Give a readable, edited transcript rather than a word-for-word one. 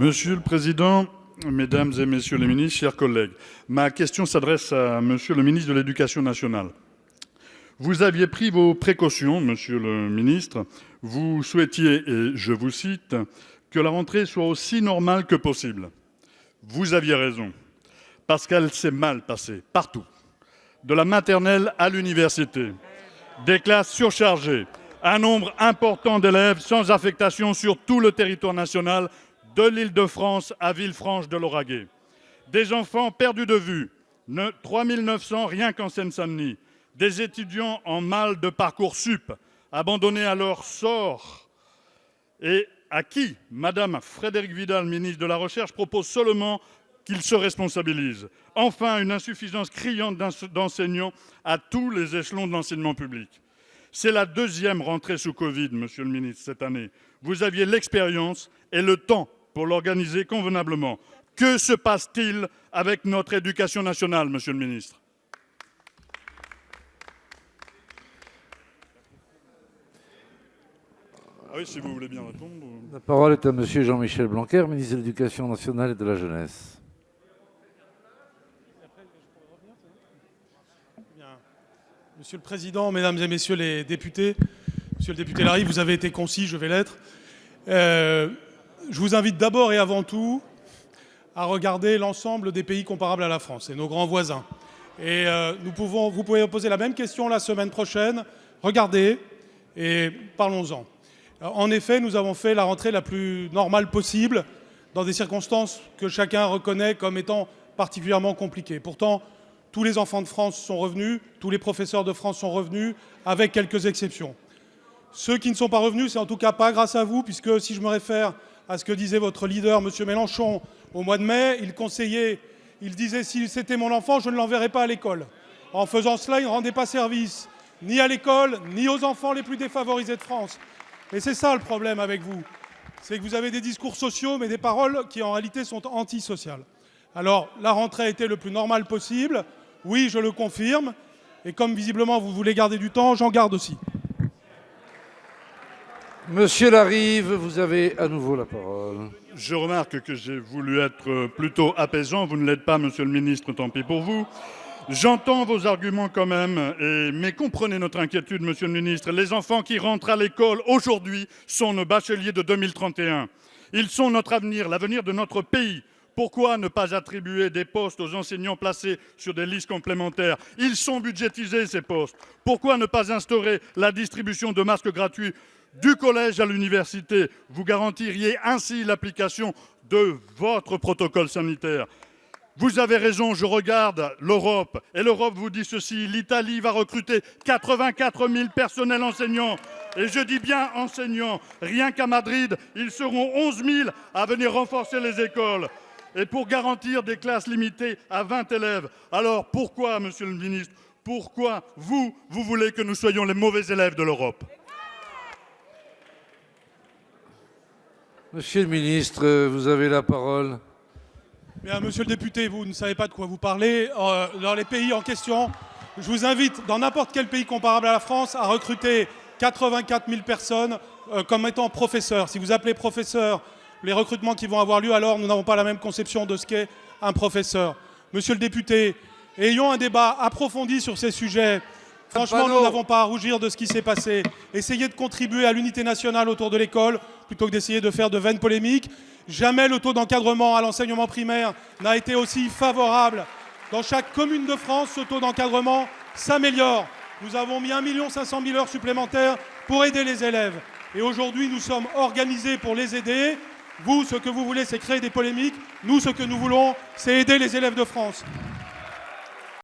Monsieur le Président, Mesdames et Messieurs les ministres, chers collègues, ma question s'adresse à Monsieur le ministre de l'Éducation nationale. Vous aviez pris vos précautions, Monsieur le ministre. Vous souhaitiez, et je vous cite, que la rentrée soit aussi normale que possible. Vous aviez raison, parce qu'elle s'est mal passée, partout. De la maternelle à l'université, des classes surchargées, un nombre important d'élèves sans affectation sur tout le territoire national, de l'Île-de-France à Villefranche-de-Lauragais. Des enfants perdus de vue, 3 900 rien qu'en Seine-Saint-Denis. Des étudiants en mal de Parcoursup, abandonnés à leur sort, et à qui Madame Frédérique Vidal, ministre de la Recherche, propose seulement qu'ils se responsabilisent. Enfin, une insuffisance criante d'enseignants à tous les échelons de l'enseignement public. C'est la deuxième rentrée sous Covid, Monsieur le ministre, cette année. Vous aviez l'expérience et le temps pour l'organiser convenablement. Que se passe-t-il avec notre éducation nationale, Monsieur le ministre ? Ah oui, si vous voulez bien répondre. La parole est à Monsieur Jean-Michel Blanquer, ministre de l'Éducation nationale et de la jeunesse. Monsieur le Président, Mesdames et Messieurs les députés, Monsieur le député Larrive, vous avez été concis, je vais l'être. Je vous invite d'abord et avant tout à regarder l'ensemble des pays comparables à la France et nos grands voisins. Et vous pouvez poser la même question la semaine prochaine. Regardez et parlons-en. En effet, nous avons fait la rentrée la plus normale possible dans des circonstances que chacun reconnaît comme étant particulièrement compliquées. Pourtant, tous les enfants de France sont revenus, tous les professeurs de France sont revenus, avec quelques exceptions. Ceux qui ne sont pas revenus, c'est en tout cas pas grâce à vous, puisque si je me réfère à ce que disait votre leader, M. Mélenchon, au mois de mai, il disait « si c'était mon enfant, je ne l'enverrais pas à l'école ». En faisant cela, il ne rendait pas service ni à l'école, ni aux enfants les plus défavorisés de France. Et c'est ça le problème avec vous, c'est que vous avez des discours sociaux, mais des paroles qui en réalité sont antisociales. Alors, la rentrée a été le plus normale possible, oui, je le confirme, et comme visiblement vous voulez garder du temps, j'en garde aussi. Monsieur Larrive, vous avez à nouveau la parole. Je remarque que j'ai voulu être plutôt apaisant. Vous ne l'êtes pas, Monsieur le ministre, tant pis pour vous. J'entends vos arguments quand même, mais comprenez notre inquiétude, Monsieur le ministre. Les enfants qui rentrent à l'école aujourd'hui sont nos bacheliers de 2031. Ils sont notre avenir, l'avenir de notre pays. Pourquoi ne pas attribuer des postes aux enseignants placés sur des listes complémentaires? Ils sont budgétisés, ces postes. Pourquoi ne pas instaurer la distribution de masques gratuits du collège à l'université? Vous garantiriez ainsi l'application de votre protocole sanitaire. Vous avez raison, je regarde l'Europe, et l'Europe vous dit ceci: l'Italie va recruter 84 000 personnels enseignants. Et je dis bien enseignants, rien qu'à Madrid, ils seront 11 000 à venir renforcer les écoles. Et pour garantir des classes limitées à 20 élèves. Alors pourquoi, Monsieur le ministre, pourquoi vous voulez que nous soyons les mauvais élèves de l'Europe? Monsieur le ministre, vous avez la parole. Bien, monsieur le député, vous ne savez pas de quoi vous parlez. Dans les pays en question, je vous invite, dans n'importe quel pays comparable à la France, à recruter 84 000 personnes comme étant professeurs. Si vous appelez professeur les recrutements qui vont avoir lieu, alors nous n'avons pas la même conception de ce qu'est un professeur. Monsieur le député, ayons un débat approfondi sur ces sujets. Franchement, nous n'avons pas à rougir de ce qui s'est passé. Essayez de contribuer à l'unité nationale autour de l'école, plutôt que d'essayer de faire de vaines polémiques. Jamais le taux d'encadrement à l'enseignement primaire n'a été aussi favorable. Dans chaque commune de France, ce taux d'encadrement s'améliore. Nous avons mis 1 500 000 heures supplémentaires pour aider les élèves. Et aujourd'hui, nous sommes organisés pour les aider. Vous, ce que vous voulez, c'est créer des polémiques. Nous, ce que nous voulons, c'est aider les élèves de France.